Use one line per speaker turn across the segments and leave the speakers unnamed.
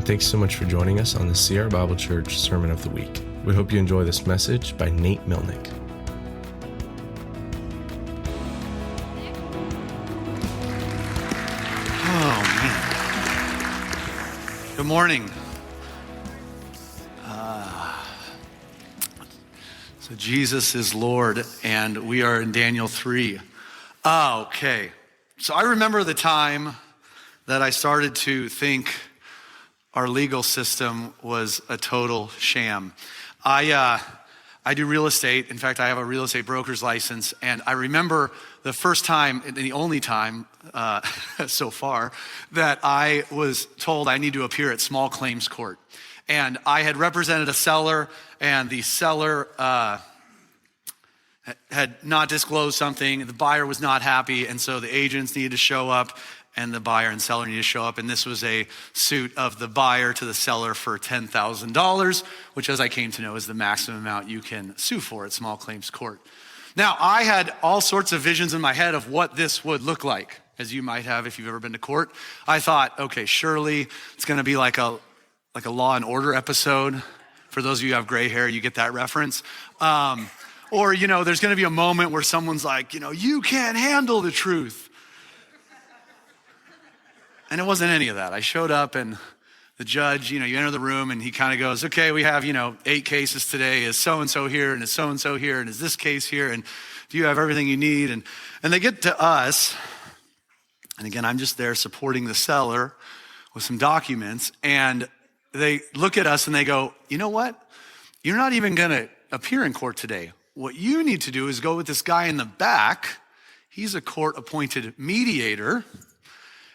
and thanks so much for joining us on the Sierra Bible Church Sermon of the Week. We hope you enjoy this message by Nate Milnik.
Oh, man. Good morning. So Jesus is Lord, and we are in Daniel 3. Okay. So I remember the time that I started to think our legal system was a total sham. I do real estate. In fact, I have a real estate broker's license, and I remember the first time, and the only time so far, that I was told I need to appear at small claims court. And I had represented a seller, and the seller had not disclosed something. The buyer was not happy, and so the agents needed to show up, and the buyer and seller needed to show up. And this was a suit of the buyer to the seller for $10,000, which, as I came to know, is the maximum amount you can sue for at small claims court. Now, I had all sorts of visions in my head of what this would look like, as you might have if you've ever been to court. I thought, okay, surely it's going to be like a Law and Order episode. For those of you who have gray hair, you get that reference. Or, there's going to be a moment where someone's like, you can't handle the truth. And it wasn't any of that. I showed up, and the judge, you enter the room, and he kind of goes, okay, we have, 8 cases today. Is so-and-so here, and is so-and-so here, and is this case here, and do you have everything you need? And they get to us, and again, I'm just there supporting the seller with some documents, and they look at us and they go, you know what? You're not even going to appear in court today. What you need to do is go with this guy in the back. He's a court-appointed mediator,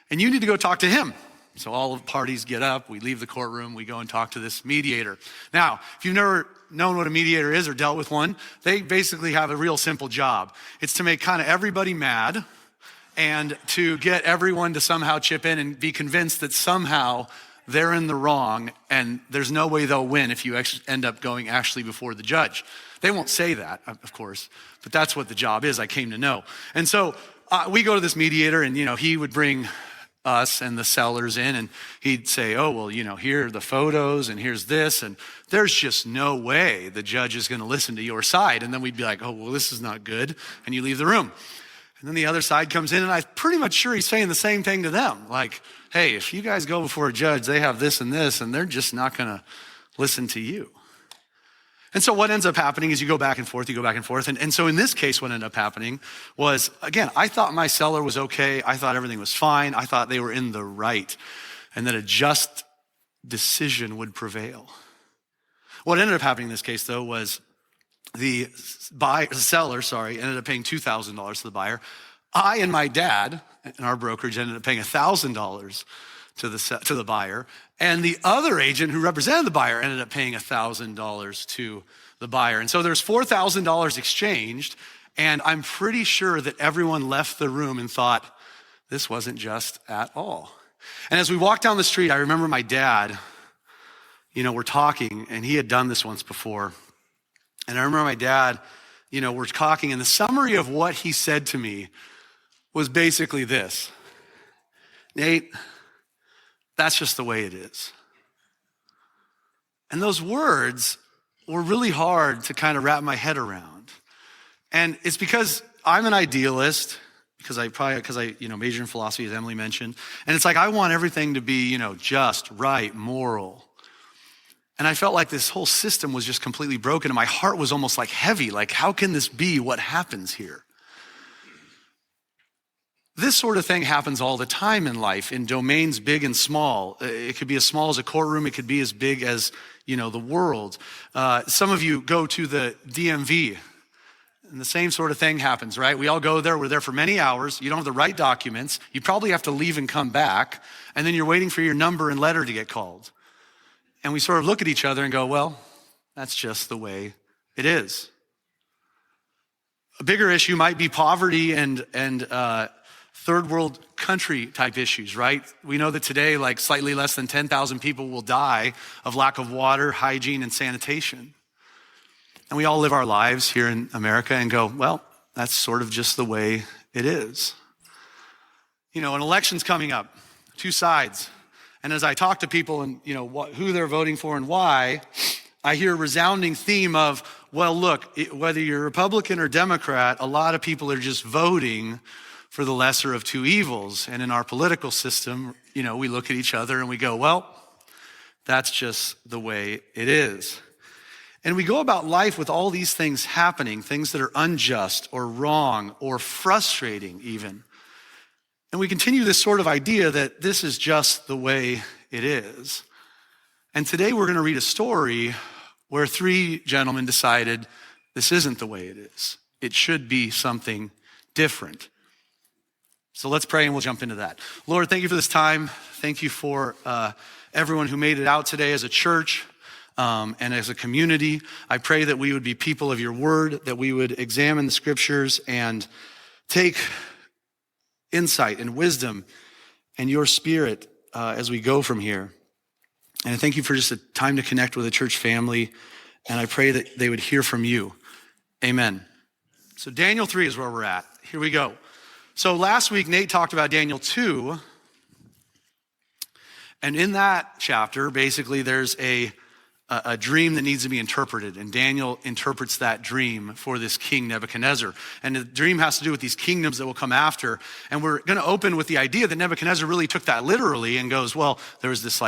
and you need to go talk to him. So all of the parties get up, we leave the courtroom, we go and talk to this mediator. Now, if you've never known what a mediator is or dealt with one, they basically have a real simple job. It's to make kind of everybody mad and to get everyone to somehow chip in and be convinced that somehow they're in the wrong, and there's no way they'll win if you end up going actually before the judge. They won't say that, of course, but that's what the job is, I came to know. And so we go to this mediator, and he would bring us and the sellers in, and he'd say, oh, well, here are the photos, and here's this, and there's just no way the judge is going to listen to your side. And then we'd be like, oh, well, this is not good, and you leave the room. And then the other side comes in, and I'm pretty much sure he's saying the same thing to them. Like, hey, if you guys go before a judge, they have this and this, and they're just not going to listen to you. And so what ends up happening is you go back and forth. And so in this case, what ended up happening was, again, I thought my seller was okay. I thought everything was fine. I thought they were in the right, and that a just decision would prevail. What ended up happening in this case, though, was the seller ended up paying $2,000 to the buyer. I and my dad and our brokerage ended up paying $1,000 to the buyer. And the other agent who represented the buyer ended up paying $1,000 to the buyer. And so there's $4,000 exchanged. And I'm pretty sure that everyone left the room and thought, this wasn't just at all. And as we walked down the street, I remember my dad, we're talking, and he had done this once before. And I remember my dad, we're talking, and the summary of what he said to me was basically this: Nate, that's just the way it is. And those words were really hard to kind of wrap my head around. And it's because I'm an idealist, because I major in philosophy, as Emily mentioned. And it's like, I want everything to be, just, right, moral. And I felt like this whole system was just completely broken, and my heart was almost like heavy. Like, how can this be what happens here? This sort of thing happens all the time in life, in domains big and small. It could be as small as a courtroom. It could be as big as, the world. Some of you go to the DMV, and the same sort of thing happens, right? We all go there. We're there for many hours. You don't have the right documents. You probably have to leave and come back, and then you're waiting for your number and letter to get called. And we sort of look at each other and go, well, that's just the way it is. A bigger issue might be poverty and third world country type issues, right? We know that today, like slightly less than 10,000 people will die of lack of water, hygiene, and sanitation. And we all live our lives here in America and go, well, that's sort of just the way it is. An election's coming up, 2 sides. And as I talk to people and who they're voting for and why, I hear a resounding theme of, well, look, whether you're Republican or Democrat, a lot of people are just voting for the lesser of two evils. And in our political system, we look at each other and we go, well, that's just the way it is. And we go about life with all these things happening, things that are unjust or wrong or frustrating even. And we continue this sort of idea that this is just the way it is. And today we're going to read a story where three gentlemen decided this isn't the way it is. It should be something different. So let's pray and we'll jump into that. Lord, thank you for this time. Thank you for everyone who made it out today as a church and as a community. I pray that we would be people of your word, that we would examine the scriptures and take insight and wisdom and your spirit as we go from here. And I thank you for just a time to connect with a church family. And I pray that they would hear from you. Amen. So Daniel 3 is where we're at. Here we go. So last week, Nate talked about Daniel 2. And in that chapter, basically, there's a dream that needs to be interpreted. And Daniel interprets that dream for this king Nebuchadnezzar. And the dream has to do with these kingdoms that will come after. And we're going to open with the idea that Nebuchadnezzar really took that literally and goes, well, there was this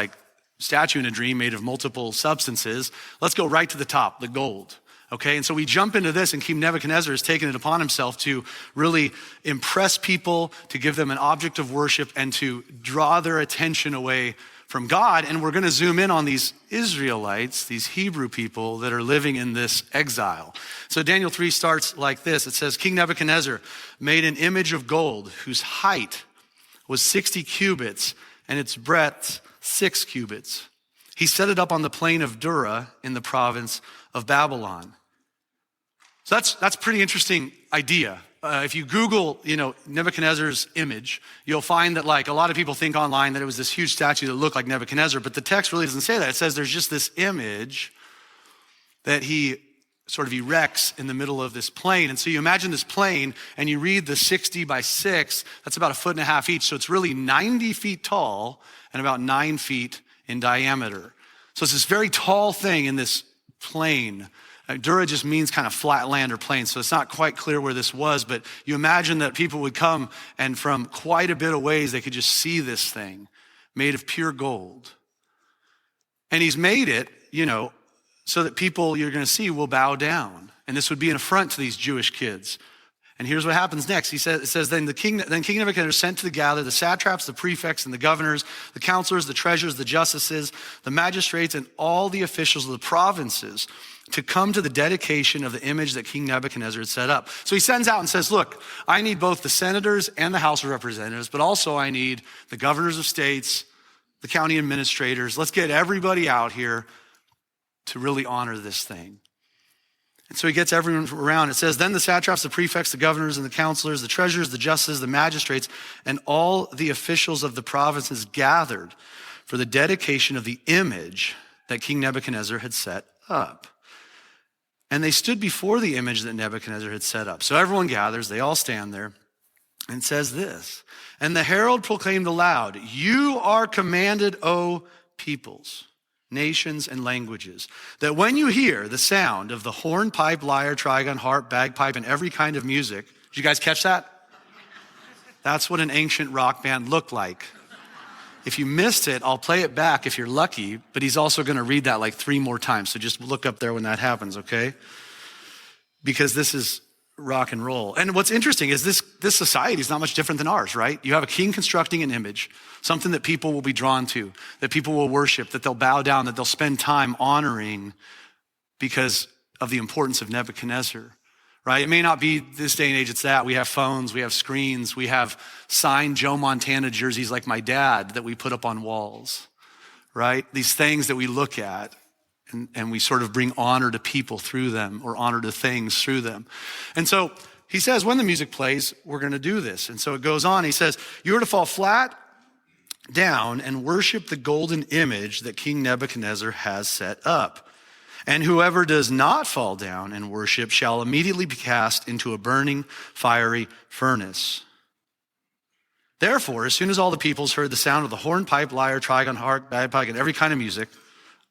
statue in a dream made of multiple substances. Let's go right to the top, the gold. Okay, and so we jump into this, and King Nebuchadnezzar has taken it upon himself to really impress people, to give them an object of worship, and to draw their attention away from God. And we're going to zoom in on these Israelites, these Hebrew people that are living in this exile. So Daniel 3 starts like this. It says, King Nebuchadnezzar made an image of gold whose height was 60 cubits and its breadth 6 cubits. He set it up on the plain of Dura in the province of Babylon. So that's pretty interesting idea. If you Google, Nebuchadnezzar's image, you'll find that a lot of people think online that it was this huge statue that looked like Nebuchadnezzar, but the text really doesn't say that. It says there's just this image that he sort of erects in the middle of this plain. And so you imagine this plain and you read the 60 by 6, that's about 1.5 feet each. So it's really 90 feet tall and about 9 feet in diameter. So it's this very tall thing in this plain. Dura just means kind of flat land or plain, so it's not quite clear where this was, but you imagine that people would come and from quite a bit of ways they could just see this thing made of pure gold. And he's made it, so that people you're going to see will bow down. And this would be an affront to these Jewish kids. And here's what happens next. It says, then King Nebuchadnezzar sent to gather the satraps, the prefects, and the governors, the counselors, the treasurers, the justices, the magistrates, and all the officials of the provinces to come to the dedication of the image that King Nebuchadnezzar had set up. So he sends out and says, look, I need both the senators and the House of Representatives, but also I need the governors of states, the county administrators. Let's get everybody out here to really honor this thing. And so he gets everyone around. It says, then the satraps, the prefects, the governors, and the counselors, the treasurers, the justices, the magistrates, and all the officials of the provinces gathered for the dedication of the image that King Nebuchadnezzar had set up. And they stood before the image that Nebuchadnezzar had set up. So everyone gathers, they all stand there, and it says this, and the herald proclaimed aloud, you are commanded, O peoples, nations, and languages, that when you hear the sound of the horn, pipe, lyre, trigon, harp, bagpipe, and every kind of music, did you guys catch that? That's what an ancient rock band looked like. If you missed it, I'll play it back if you're lucky, but he's also going to read that 3 more times. So just look up there when that happens, okay? Because this is rock and roll. And what's interesting is this society is not much different than ours, right? You have a king constructing an image, something that people will be drawn to, that people will worship, that they'll bow down, that they'll spend time honoring because of the importance of Nebuchadnezzar. Right? It may not be this day and age, it's that. We have phones, we have screens, we have signed Joe Montana jerseys like my dad that we put up on walls, right? These things that we look at and we sort of bring honor to people through them or honor to things through them. And so he says, when the music plays, we're going to do this. And so it goes on. He says, you are to fall flat down and worship the golden image that King Nebuchadnezzar has set up. And whoever does not fall down and worship shall immediately be cast into a burning, fiery furnace. Therefore, as soon as all the peoples heard the sound of the hornpipe, lyre, trigon, harp, bagpipe, and every kind of music,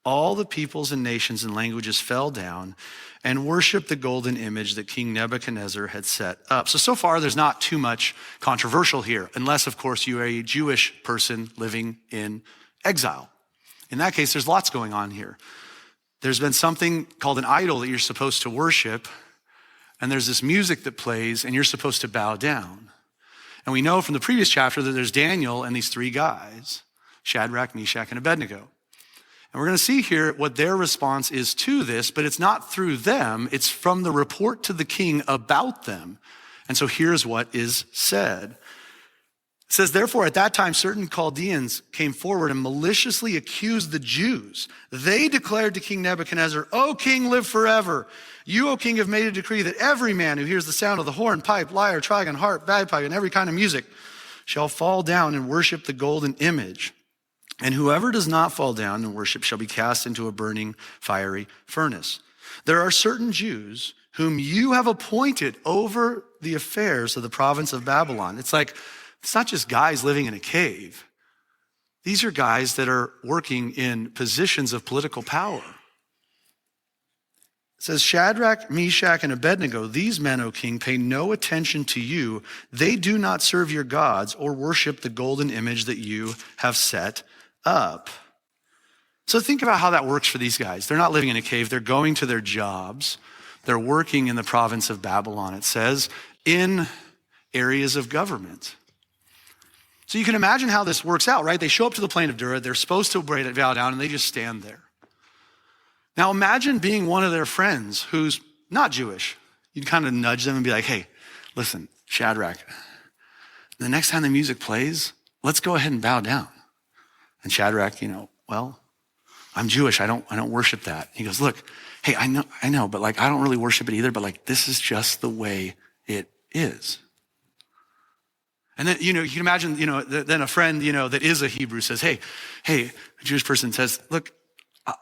all the peoples and nations and languages fell down and worshiped the golden image that King Nebuchadnezzar had set up. So far, there's not too much controversial here, unless, of course, you are a Jewish person living in exile. In that case, there's lots going on here. There's been something called an idol that you're supposed to worship, and there's this music that plays, and you're supposed to bow down. And we know from the previous chapter that there's Daniel and these three guys, Shadrach, Meshach, and Abednego. And we're going to see here what their response is to this, but it's not through them, it's from the report to the king about them. And so here's what is said. It says, therefore, at that time, certain Chaldeans came forward and maliciously accused the Jews. They declared to King Nebuchadnezzar, O king, live forever. You, O king, have made a decree that every man who hears the sound of the horn, pipe, lyre, trigon, harp, bagpipe, and every kind of music shall fall down and worship the golden image. And whoever does not fall down and worship shall be cast into a burning, fiery furnace. There are certain Jews whom you have appointed over the affairs of the province of Babylon. It's not just guys living in a cave. These are guys that are working in positions of political power. It says, Shadrach, Meshach, and Abednego, these men, O king, pay no attention to you. They do not serve your gods or worship the golden image that you have set up. So think about how that works for these guys. They're not living in a cave. They're going to their jobs. They're working in the province of Babylon, it says, in areas of government. So you can imagine how this works out, right? They show up to the plain of Dura. They're supposed to bow down, and they just stand there. Now imagine being one of their friends who's not Jewish. You'd kind of nudge them and be like, hey, listen, Shadrach, the next time the music plays, let's go ahead and bow down. And Shadrach, well, I'm Jewish. I don't worship that. He goes, look, hey, I know, but I don't really worship it either, but this is just the way it is. And then, you can imagine, then a friend, that is a Hebrew says, hey, a Jewish person says, look,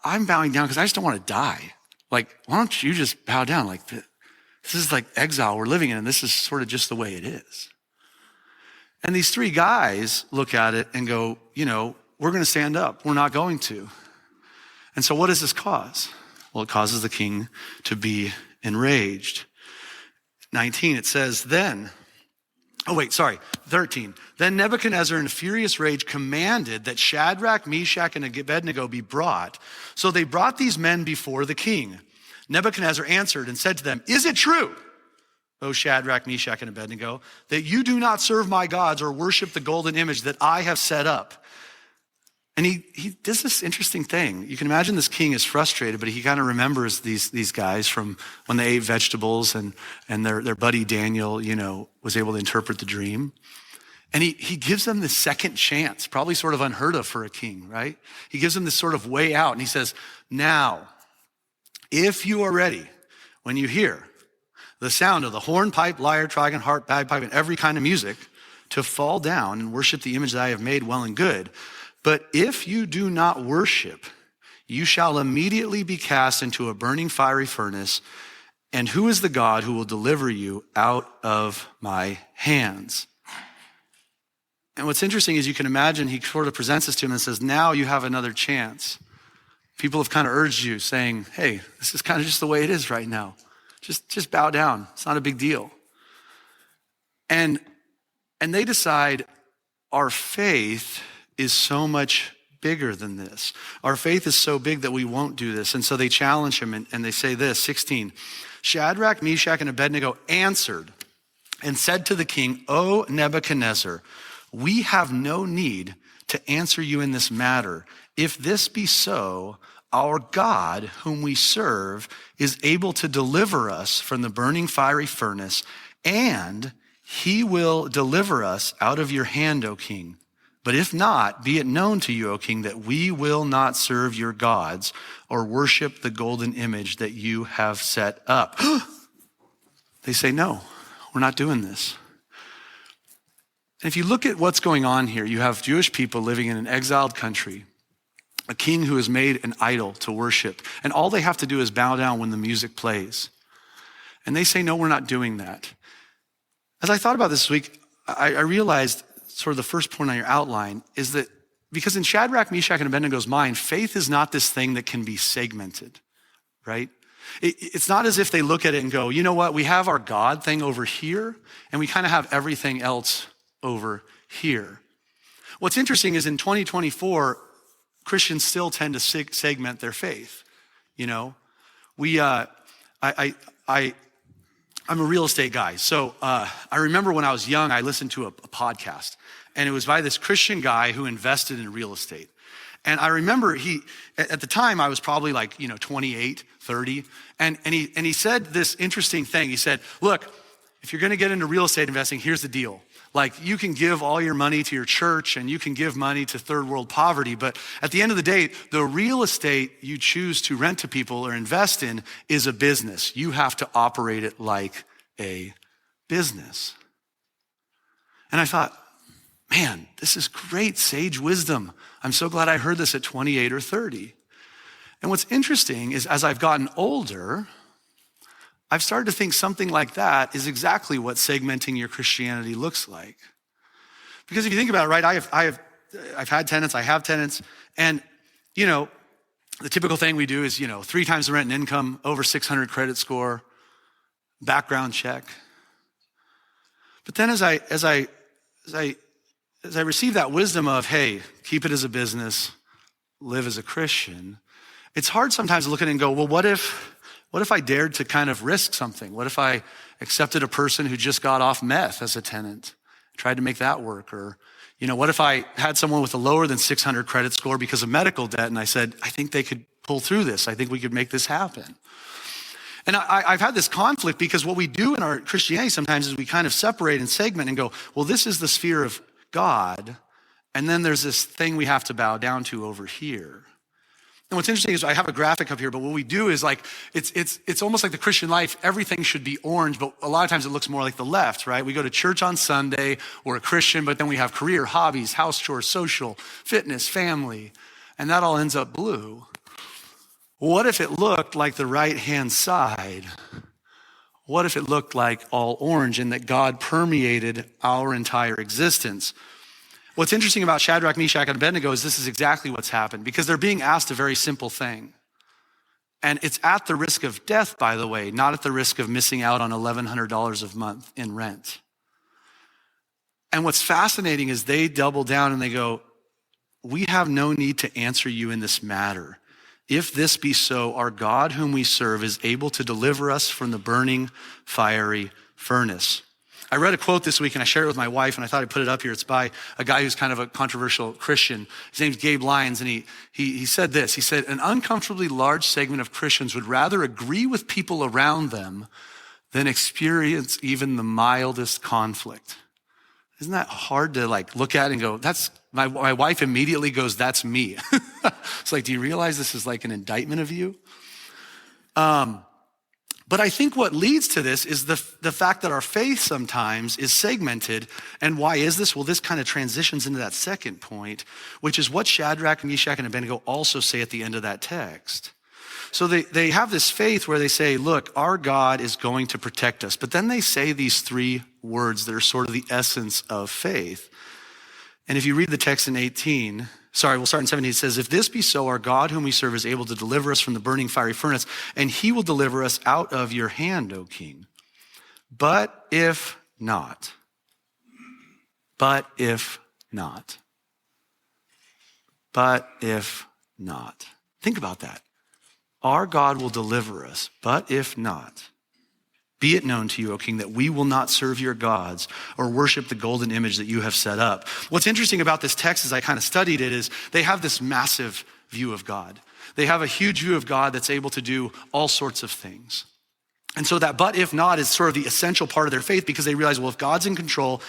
I'm bowing down because I just don't want to die. Why don't you just bow down? This is exile we're living in, and this is sort of just the way it is. And these three guys look at it and go, we're going to stand up. We're not going to. And so what does this cause? Well, it causes the king to be enraged. 19, it says, 13. Then Nebuchadnezzar in a furious rage commanded that Shadrach, Meshach, and Abednego be brought. So they brought these men before the king. Nebuchadnezzar answered and said to them, is it true, O Shadrach, Meshach, and Abednego, that you do not serve my gods or worship the golden image that I have set up? And he does this interesting thing. You can imagine this king is frustrated, but he kind of remembers these guys from when they ate vegetables and their buddy Daniel, was able to interpret the dream. And he gives them this second chance, probably sort of unheard of for a king, right? He gives them this sort of way out, and he says, now, if you are ready, when you hear the sound of the hornpipe, lyre, trigon, harp, bagpipe, and every kind of music, to fall down and worship the image that I have made, well and good. But if you do not worship, you shall immediately be cast into a burning fiery furnace. And who is the God who will deliver you out of my hands? And what's interesting is you can imagine he sort of presents this to him and says, now you have another chance. People have kind of urged you saying, hey, this is kind of just the way it is right now. Just bow down. It's not a big deal. And they decide our faith is so much bigger than this. Our faith is so big that we won't do this. And so they challenge him and they say this, 16, Shadrach, Meshach, and Abednego answered and said to the king, O Nebuchadnezzar, we have no need to answer you in this matter. If this be so, our God, whom we serve, is able to deliver us from the burning fiery furnace, and he will deliver us out of your hand, O king. But if not, be it known to you, O king, that we will not serve your gods or worship the golden image that you have set up. They say, no, we're not doing this. And if you look at what's going on here, you have Jewish people living in an exiled country, a king who has made an idol to worship, and all they have to do is bow down when the music plays. And they say, no, we're not doing that. As I thought about this week, I realized sort of the first point on your outline, is that because in Shadrach, Meshach, and Abednego's mind, faith is not this thing that can be segmented, right? It's not as if they look at it and go, you know what, we have our God thing over here, and we kind of have everything else over here. What's interesting is in 2024, Christians still tend to segment their faith. You know, I'm a real estate guy. So I remember when I was young, I listened to a podcast, and it was by this Christian guy who invested in real estate. And I remember at the time I was probably like, 28, 30. And he said this interesting thing. He said, look, if you're gonna get into real estate investing, here's the deal. Like, you can give all your money to your church and you can give money to third world poverty, but at the end of the day, the real estate you choose to rent to people or invest in is a business. You have to operate it like a business. And I thought, man, this is great sage wisdom. I'm so glad I heard this at 28 or 30. And what's interesting is as I've gotten older, I've started to think something like that is exactly what segmenting your Christianity looks like. Because if you think about it, right, I've had tenants, I have tenants, and the typical thing we do is 3 times the rent and income, over 600 credit score, background check. But then as I receive that wisdom of, hey, keep it as a business, live as a Christian, it's hard sometimes to look at it and go, well, what if I dared to kind of risk something? What if I accepted a person who just got off meth as a tenant, tried to make that work? Or, what if I had someone with a lower than 600 credit score because of medical debt, and I said, I think they could pull through this. I think we could make this happen. And I've had this conflict because what we do in our Christianity sometimes is we kind of separate and segment and go, well, this is the sphere of God, and then there's this thing we have to bow down to over here. And what's interesting is I have a graphic up here, but what we do is like, it's almost like the Christian life, everything should be orange, but a lot of times it looks more like the left, right? We go to church on Sunday, we're a Christian, but then we have career, hobbies, house chores, social, fitness, family, and that all ends up blue. What if it looked like the right-hand side? What if it looked like all orange and that God permeated our entire existence? What's interesting about Shadrach, Meshach, and Abednego is this is exactly what's happened because they're being asked a very simple thing. And it's at the risk of death, by the way, not at the risk of missing out on $1,100 a month in rent. And what's fascinating is they double down and they go, we have no need to answer you in this matter. If this be so, our God whom we serve is able to deliver us from the burning fiery furnace. I read a quote this week and I shared it with my wife and I thought I'd put it up here. It's by a guy who's kind of a controversial Christian. His name's Gabe Lyons, and he said this. He said, an uncomfortably large segment of Christians would rather agree with people around them than experience even the mildest conflict. Isn't that hard to look at and go, that's, my wife immediately goes, that's me. It's like, do you realize this is like an indictment of you? But I think what leads to this is the fact that our faith sometimes is segmented. And why is this? Well, this kind of transitions into that second point, which is what Shadrach, Meshach, and Abednego also say at the end of that text. So they have this faith where they say, look, our God is going to protect us. But then they say these 3 words that are sort of the essence of faith. And if you read the text in we'll start in 17. It says, if this be so, our God whom we serve is able to deliver us from the burning fiery furnace, and he will deliver us out of your hand, O king. But if not, think about that. Our God will deliver us, but if not, be it known to you, O king, that we will not serve your gods or worship the golden image that you have set up. What's interesting about this text as I kind of studied it is they have this massive view of God. They have a huge view of God that's able to do all sorts of things. And so that but if not is sort of the essential part of their faith because they realize, well, if God's in control,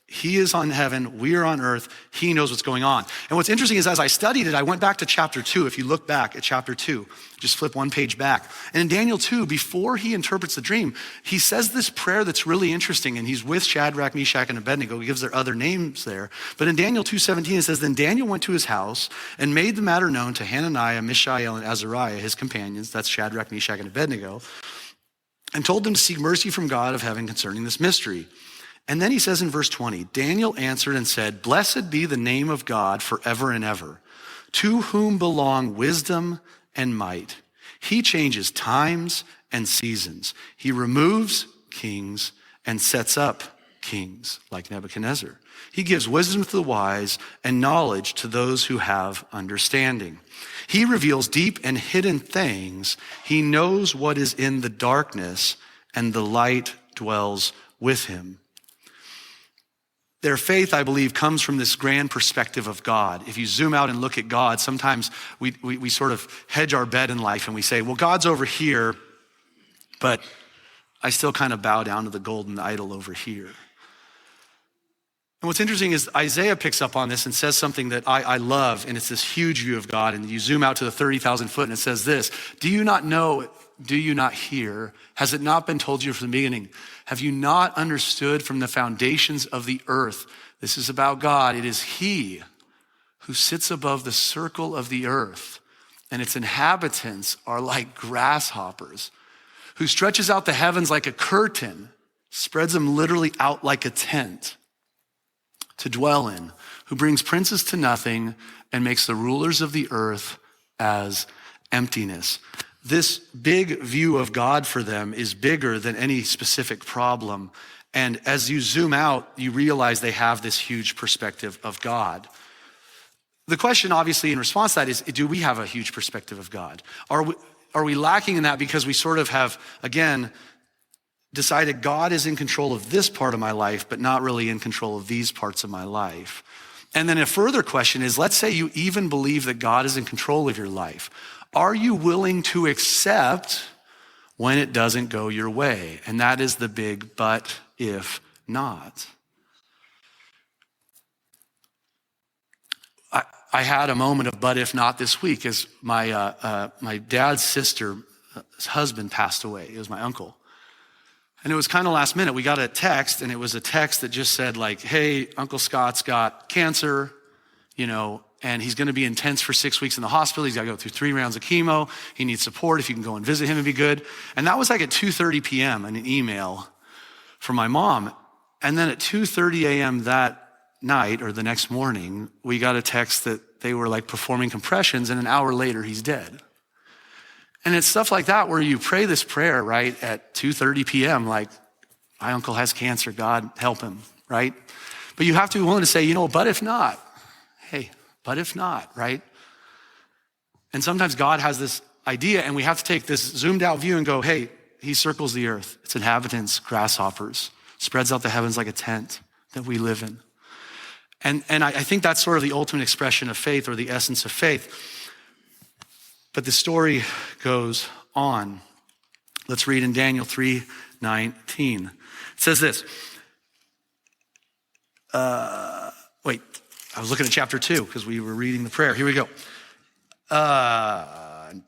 he is on heaven, we are on earth, he knows what's going on. And what's interesting is as I studied it, I went back to chapter 2. If you look back at chapter 2, just flip one page back. And in Daniel 2, before he interprets the dream, he says this prayer that's really interesting, and he's with Shadrach, Meshach, and Abednego. He gives their other names there. But in Daniel 2:17, it says, then Daniel went to his house and made the matter known to Hananiah, Mishael, and Azariah, his companions, that's Shadrach, Meshach, and Abednego, and told them to seek mercy from God of heaven concerning this mystery. And then he says in verse 20, Daniel answered and said, "Blessed be the name of God forever and ever, to whom belong wisdom and might. He changes times and seasons. He removes kings and sets up kings like Nebuchadnezzar. He gives wisdom to the wise and knowledge to those who have understanding. He reveals deep and hidden things. He knows what is in the darkness, and the light dwells with him." Their faith, I believe, comes from this grand perspective of God. If you zoom out and look at God, sometimes we sort of hedge our bet in life and we say, well, God's over here, but I still kind of bow down to the golden idol over here. And what's interesting is Isaiah picks up on this and says something that I love, and it's this huge view of God. And you zoom out to the 30,000 foot and it says this: "Do you not know? Do you not hear? Has it not been told you from the beginning? Have you not understood from the foundations of the earth?" This is about God. It is he who sits above the circle of the earth, and its inhabitants are like grasshoppers, who stretches out the heavens like a curtain, spreads them literally out like a tent to dwell in, who brings princes to nothing and makes the rulers of the earth as emptiness. This big view of God for them is bigger than any specific problem. And as you zoom out, you realize they have this huge perspective of God. The question, obviously, in response to that is, do we have a huge perspective of God? Are we lacking in that because we sort of have, again, decided God is in control of this part of my life, but not really in control of these parts of my life? And then a further question is, let's say you even believe that God is in control of your life. Are you willing to accept when it doesn't go your way? And that is the big but if not. I had a moment of but if not this week as my dad's sister's husband passed away. It was my uncle. And it was kind of last minute. We got a text, and it was a text that just said like, "Hey, Uncle Scott's got cancer, and he's going to be intense for 6 weeks in the hospital. He's got to go through 3 rounds of chemo. He needs support. If you can go and visit him, it'd be good." And that was like at 2:30 p.m. in an email from my mom. And then at 2:30 a.m. that night or the next morning, we got a text that they were like performing compressions, and an hour later, he's dead. And it's stuff like that where you pray this prayer, right, at 2:30 p.m., like, my uncle has cancer, God help him, right? But you have to be willing to say, but if not, hey, but if not, right? And sometimes God has this idea, and we have to take this zoomed out view and go, hey, he circles the earth, its inhabitants, grasshoppers, spreads out the heavens like a tent that we live in. And I think that's sort of the ultimate expression of faith, or the essence of faith. But the story goes on. Let's read in Daniel 3:19. It says this. I was looking at chapter 2 because we were reading the prayer. Here we go.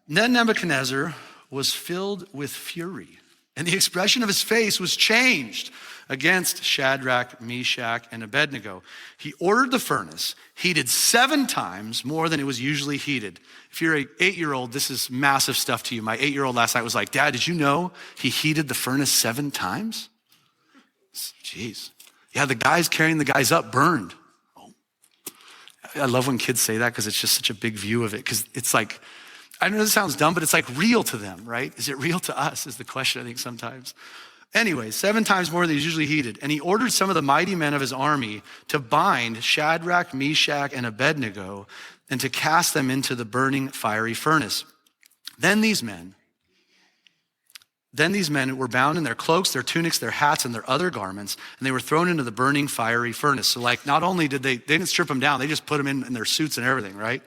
Then Nebuchadnezzar was filled with fury, and the expression of his face was changed against Shadrach, Meshach, and Abednego. He ordered the furnace heated 7 times more than it was usually heated. If you're an 8-year-old, this is massive stuff to you. My 8-year-old last night was like, "Dad, did you know he heated the furnace 7 times? Jeez. Yeah, the guys carrying the guys up burned. Oh. I love when kids say that because it's just such a big view of it. Because it's like, I know this sounds dumb, but it's like real to them, right? Is it real to us is the question, I think, sometimes. Anyway, 7 times more than he's usually heated. And he ordered some of the mighty men of his army to bind Shadrach, Meshach, and Abednego and to cast them into the burning fiery furnace. Then these men were bound in their cloaks, their tunics, their hats, and their other garments, and they were thrown into the burning fiery furnace. So like, not only did they didn't strip them down, they just put them in their suits and everything, right?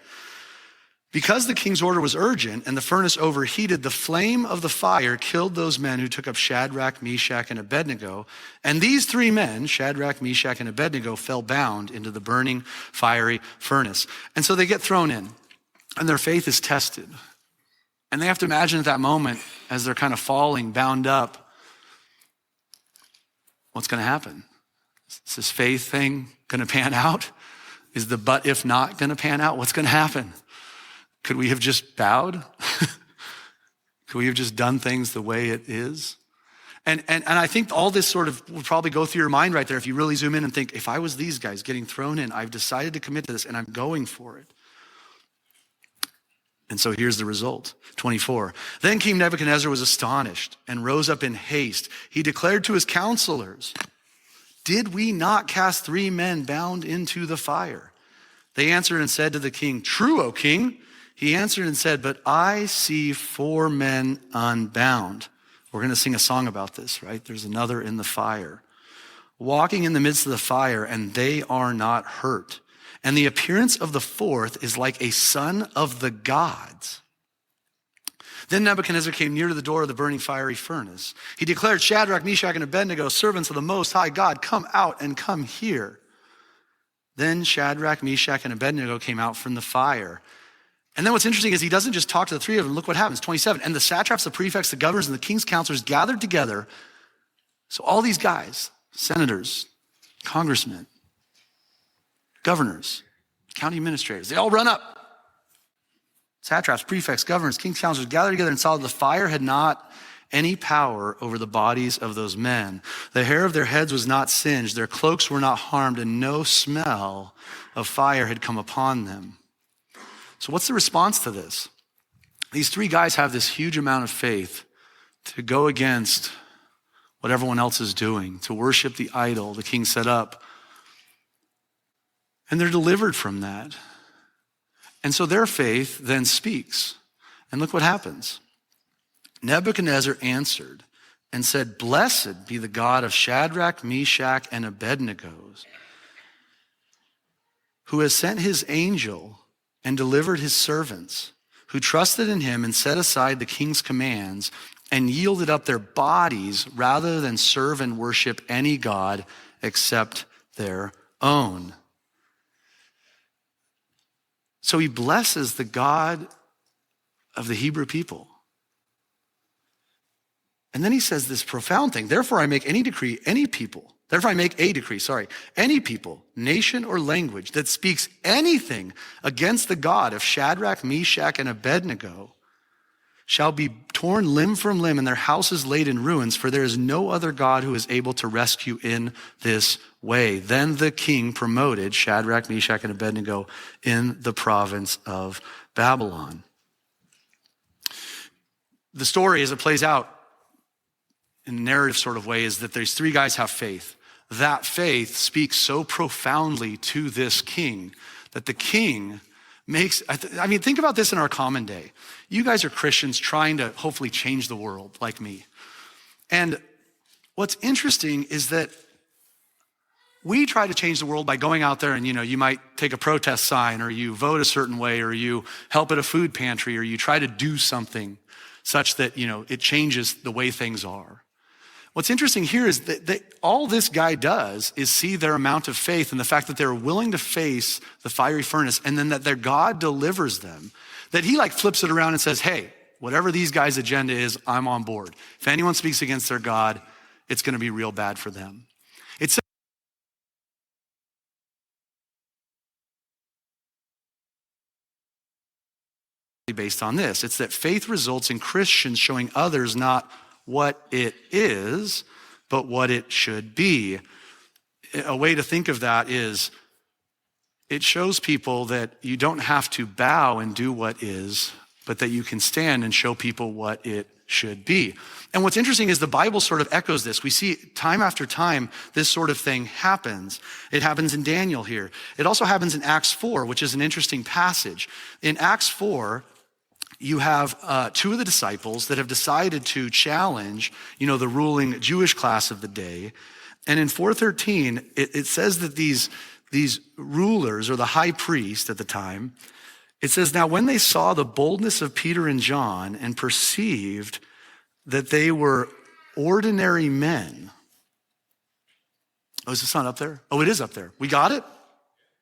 Because the king's order was urgent and the furnace overheated, the flame of the fire killed those men who took up Shadrach, Meshach, and Abednego. And these 3 men, Shadrach, Meshach, and Abednego, fell bound into the burning fiery furnace. And so they get thrown in, and their faith is tested. And they have to imagine at that moment, as they're kind of falling, bound up, what's going to happen? Is this faith thing going to pan out? Is the but if not going to pan out? What's going to happen? Could we have just bowed? Could we have just done things the way it is? And I think all this sort of would probably go through your mind right there if you really zoom in and think, if I was these guys getting thrown in, I've decided to commit to this and I'm going for it. And so here's the result, 24. Then King Nebuchadnezzar was astonished and rose up in haste. He declared to his counselors, did we not cast 3 men bound into the fire? They answered and said to the king, true, O king. He answered and said, but I see 4 men unbound. We're going to sing a song about this, right? There's another in the fire, walking in the midst of the fire, and they are not hurt. And the appearance of the 4th is like a son of the gods. Then Nebuchadnezzar came near to the door of the burning fiery furnace. He declared, Shadrach, Meshach, and Abednego, servants of the Most High God, come out and come here. Then Shadrach, Meshach, and Abednego came out from the fire. And then what's interesting is he doesn't just talk to the 3 of them. Look what happens, 27. And the satraps, the prefects, the governors, and the king's counselors gathered together. So all these guys, senators, congressmen, governors, county administrators, they all run up. Satraps, prefects, governors, king's counselors gathered together and saw that the fire had not any power over the bodies of those men. The hair of their heads was not singed, their cloaks were not harmed, and no smell of fire had come upon them. So what's the response to this? These 3 guys have this huge amount of faith to go against what everyone else is doing, to worship the idol the king set up. And they're delivered from that. And so their faith then speaks. And look what happens. Nebuchadnezzar answered and said, blessed be the God of Shadrach, Meshach, and Abednego, who has sent his angel and delivered his servants, who trusted in him and set aside the king's commands and yielded up their bodies rather than serve and worship any god except their own. So he blesses the God of the Hebrew people. And then he says this profound thing, therefore I make any decree, any people, any people, nation or language that speaks anything against the God of Shadrach, Meshach, and Abednego shall be torn limb from limb and their houses laid in ruins, for there is no other God who is able to rescue in this way. Then the king promoted Shadrach, Meshach, and Abednego in the province of Babylon. The story as it plays out in a narrative sort of way is that these 3 guys have faith. That faith speaks so profoundly to this king that the king makes, think about this in our common day. You guys are Christians trying to hopefully change the world like me. And what's interesting is that we try to change the world by going out there and, you might take a protest sign or you vote a certain way or you help at a food pantry or you try to do something such that, it changes the way things are. What's interesting here is that all this guy does is see their amount of faith and the fact that they're willing to face the fiery furnace and then that their God delivers them, that he flips it around and says, hey, whatever these guys' agenda is, I'm on board. If anyone speaks against their God, it's going to be real bad for them. It's based on this. It's that faith results in Christians showing others not what it is, but what it should be. A way to think of that is it shows people that you don't have to bow and do what is, but that you can stand and show people what it should be. And what's interesting is the Bible sort of echoes this. We see time after time this sort of thing happens. It happens in Daniel here. It also happens in Acts 4, which is an interesting passage. In Acts 4, you have 2 of the disciples that have decided to challenge, the ruling Jewish class of the day. And in 4:13, it says that these rulers, or the high priest at the time, it says, now when they saw the boldness of Peter and John and perceived that they were ordinary men. Oh, is this not up there? Oh, it is up there. We got it?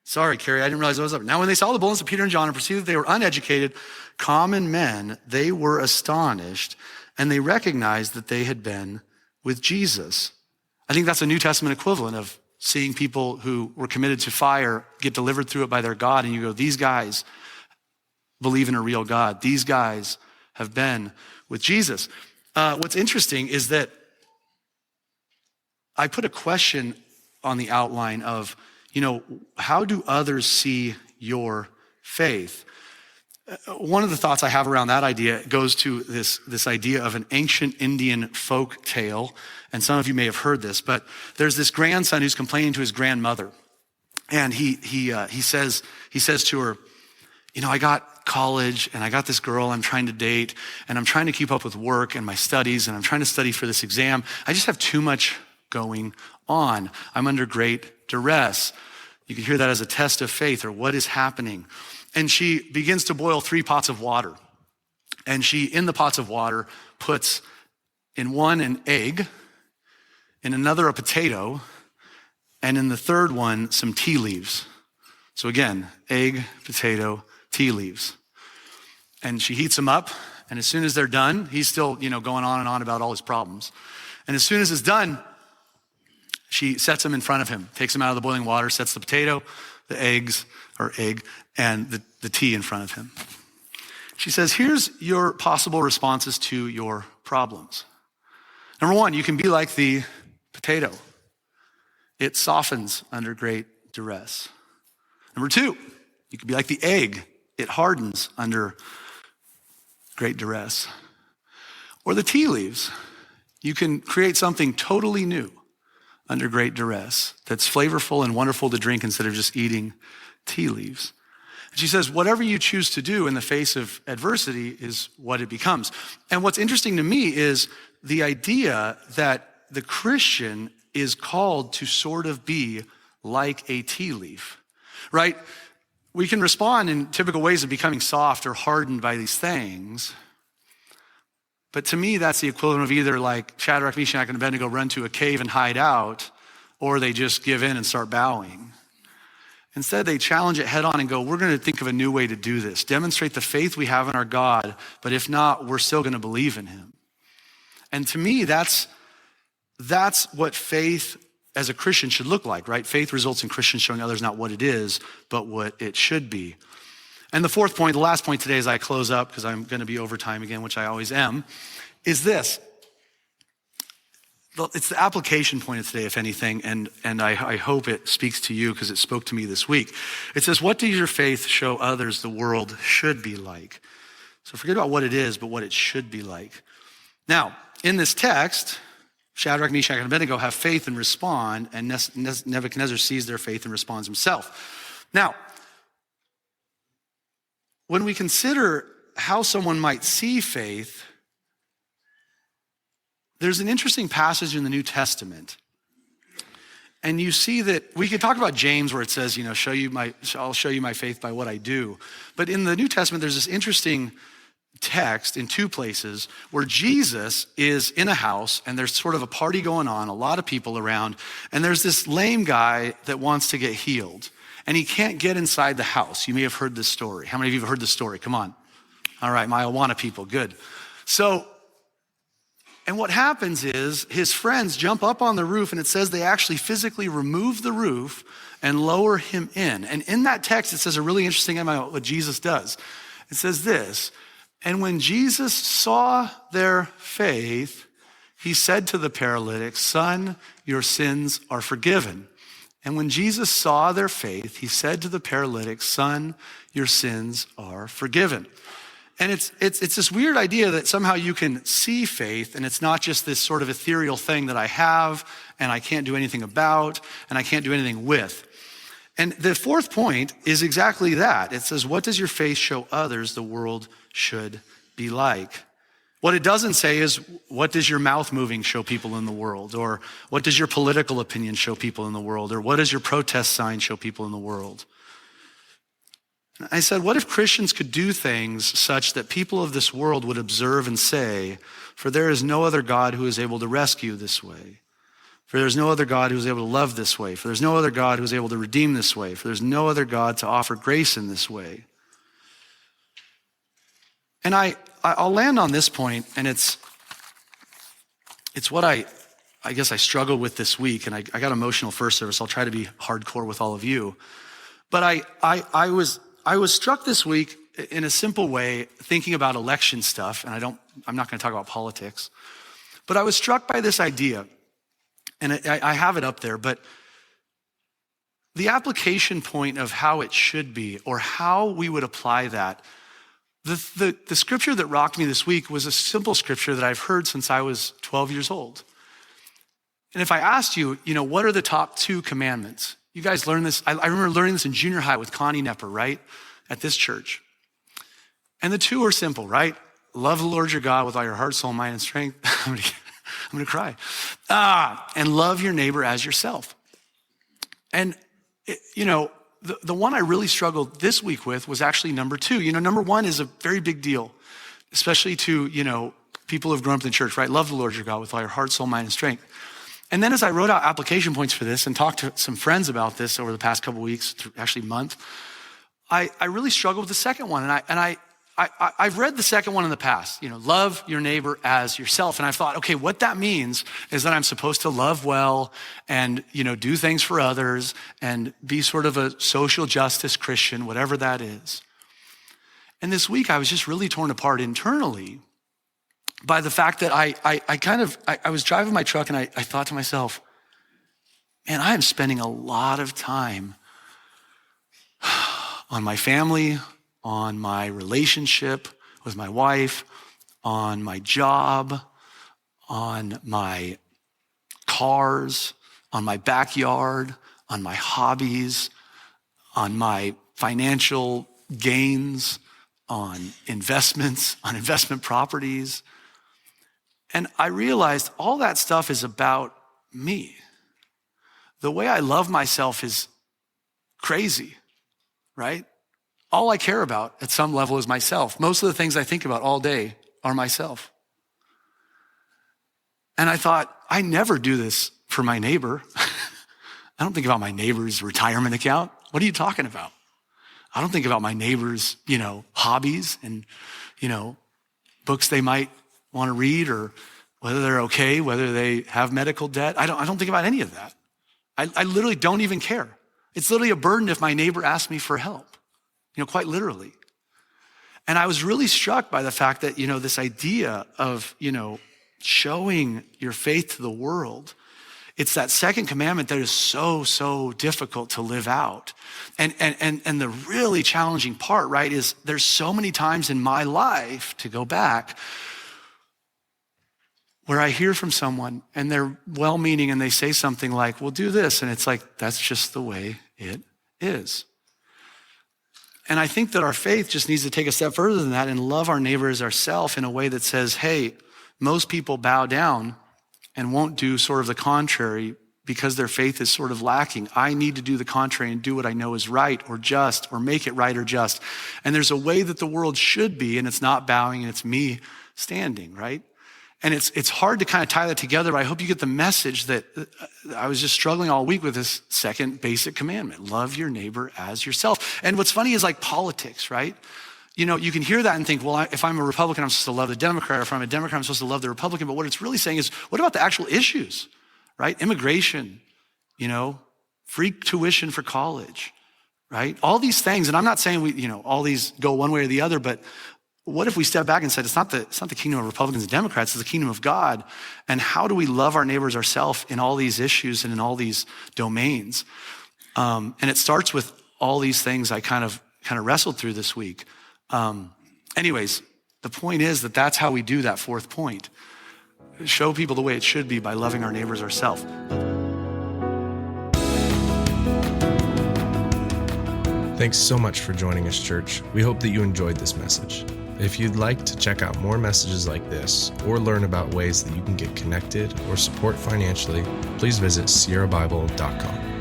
Sorry, Carrie, I didn't realize it was up. Now, when they saw the boldness of Peter and John and perceived that they were uneducated, common men, they were astonished, and they recognized that they had been with Jesus. I think that's a New Testament equivalent of seeing people who were committed to fire get delivered through it by their God, and you go, these guys believe in a real God. These guys have been with Jesus. What's interesting is that I put a question on the outline of, how do others see your faith? One of the thoughts I have around that idea goes to this idea of an ancient Indian folk tale. And some of you may have heard this, but there's this grandson who's complaining to his grandmother. And he says to her, I got college and I got this girl I'm trying to date and I'm trying to keep up with work and my studies and I'm trying to study for this exam. I just have too much going on. I'm under great duress. You can hear that as a test of faith or what is happening. And she begins to boil 3 pots of water. And she, in the pots of water, puts in one an egg, in another a potato, and in the third one some tea leaves. So again, egg, potato, tea leaves. And she heats them up, and as soon as they're done, he's still, going on and on about all his problems. And as soon as it's done, she sets them in front of him, takes them out of the boiling water, sets the potato, the egg, and the tea in front of him. She says, here's your possible responses to your problems. Number 1, you can be like the potato. It softens under great duress. Number 2, you can be like the egg. It hardens under great duress. Or the tea leaves. You can create something totally new under great duress that's flavorful and wonderful to drink instead of just eating tea leaves. And she says, whatever you choose to do in the face of adversity is what it becomes. And what's interesting to me is the idea that the Christian is called to sort of be like a tea leaf, right? We can respond in typical ways of becoming soft or hardened by these things. But to me, that's the equivalent of either like Shadrach, Meshach, and Abednego run to a cave and hide out, or they just give in and start bowing. Instead, they challenge it head on and go, we're going to think of a new way to do this, demonstrate the faith we have in our God, but if not, we're still going to believe in him. And to me, that's what faith as a Christian should look like, right? Faith results in Christians showing others not what it is, but what it should be. And the 4th point, the last point today as I close up, because I'm going to be over time again, which I always am, is this. It's the application point of today, if anything, and I hope it speaks to you because it spoke to me this week. It says, what does your faith show others the world should be like? So forget about what it is, but what it should be like. Now, in this text, Shadrach, Meshach, and Abednego have faith and respond, and Nebuchadnezzar sees their faith and responds himself. Now, when we consider how someone might see faith, there's an interesting passage in the New Testament. And you see that we could talk about James where it says, I'll show you my faith by what I do. But in the New Testament, there's this interesting text in 2 places where Jesus is in a house and there's sort of a party going on, a lot of people around, and there's this lame guy that wants to get healed. And he can't get inside the house. You may have heard this story. How many of you have heard this story? Come on. All right, my Awana people, good. And what happens is his friends jump up on the roof and it says they actually physically remove the roof and lower him in. And in that text, it says a really interesting thing about what Jesus does. It says this, and when Jesus saw their faith, he said to the paralytic, son, your sins are forgiven. And when Jesus saw their faith, he said to the paralytic, son, your sins are forgiven. And it's this weird idea that somehow you can see faith and it's not just this sort of ethereal thing that I have and I can't do anything about and I can't do anything with. And the 4th point is exactly that. It says, what does your faith show others the world should be like? What it doesn't say is, what does your mouth moving show people in the world? Or what does your political opinion show people in the world? Or what does your protest sign show people in the world? I said, what if Christians could do things such that people of this world would observe and say, for there is no other God who is able to rescue this way. For there's no other God who is able to love this way. For there's no other God who is able to redeem this way. For there's no other God to offer grace in this way. And I'll land on this point, and it's what I guess I struggled with this week, and I got emotional first service. I'll try to be hardcore with all of you. But I was struck this week in a simple way, thinking about election stuff, and I'm not going to talk about politics, but I was struck by this idea. And I have it up there, but the application point of how it should be or how we would apply that, the scripture that rocked me this week was a simple scripture that I've heard since I was 12 years old. And if I asked you, what are the top 2 commandments? You guys learned this. I remember learning this in junior high with Connie Nepper, right? At this church. And the 2 are simple, right? Love the Lord your God with all your heart, soul, mind, and strength. I'm gonna cry. And love your neighbor as yourself. And the one I really struggled this week with was actually number 2. Number 1 is a very big deal, especially to, people who've grown up in the church, right? Love the Lord your God with all your heart, soul, mind, and strength. And then as I wrote out application points for this and talked to some friends about this over the past couple of weeks, actually month, I really struggled with the second one. And I've read the second one in the past, love your neighbor as yourself. And I thought, okay, what that means is that I'm supposed to love well and, do things for others and be sort of a social justice Christian, whatever that is. And this week I was just really torn apart internally by the fact that I was driving my truck and I thought to myself, man, I am spending a lot of time on my family, on my relationship with my wife, on my job, on my cars, on my backyard, on my hobbies, on my financial gains, on investments, on investment properties. And I realized all that stuff is about me. The way I love myself is crazy, right? All I care about at some level is myself. Most of the things I think about all day are myself. And I thought, I never do this for my neighbor. I don't think about my neighbor's retirement account. What are you talking about? I don't think about my neighbor's, hobbies and, books they might want to read or whether they're okay, whether they have medical debt. I don't think about any of that. I literally don't even care. It's literally a burden if my neighbor asks me for help, quite literally. And I was really struck by the fact that, this idea of, showing your faith to the world, it's that second commandment that is so difficult to live out. And the really challenging part, right, is there's so many times in my life, to go back, where I hear from someone and they're well-meaning and they say something like, well, do this. And it's like, that's just the way it is. And I think that our faith just needs to take a step further than that and love our neighbor as ourselves in a way that says, hey, most people bow down and won't do sort of the contrary because their faith is sort of lacking. I need to do the contrary and do what I know is right or just or make it right or just. And there's a way that the world should be, and it's not bowing and it's me standing, right? And it's hard to kind of tie that together, but I hope you get the message that I was just struggling all week with this second basic commandment, love your neighbor as yourself. And what's funny is like politics, right? You can hear that and think, well, if I'm a Republican, I'm supposed to love the Democrat, or if I'm a Democrat, I'm supposed to love the Republican. But what it's really saying is, what about the actual issues, right? Immigration, free tuition for college, right? All these things, and I'm not saying all these go one way or the other, but what if we step back and said, it's not the kingdom of Republicans and Democrats, it's the kingdom of God. And how do we love our neighbors ourselves in all these issues and in all these domains? And it starts with all these things I kind of wrestled through this week. Anyways, the point is that that's how we do that fourth point. Show people the way it should be by loving our neighbors ourselves.
Thanks so much for joining us, church. We hope that you enjoyed this message. If you'd like to check out more messages like this or learn about ways that you can get connected or support financially, please visit sierrabible.com.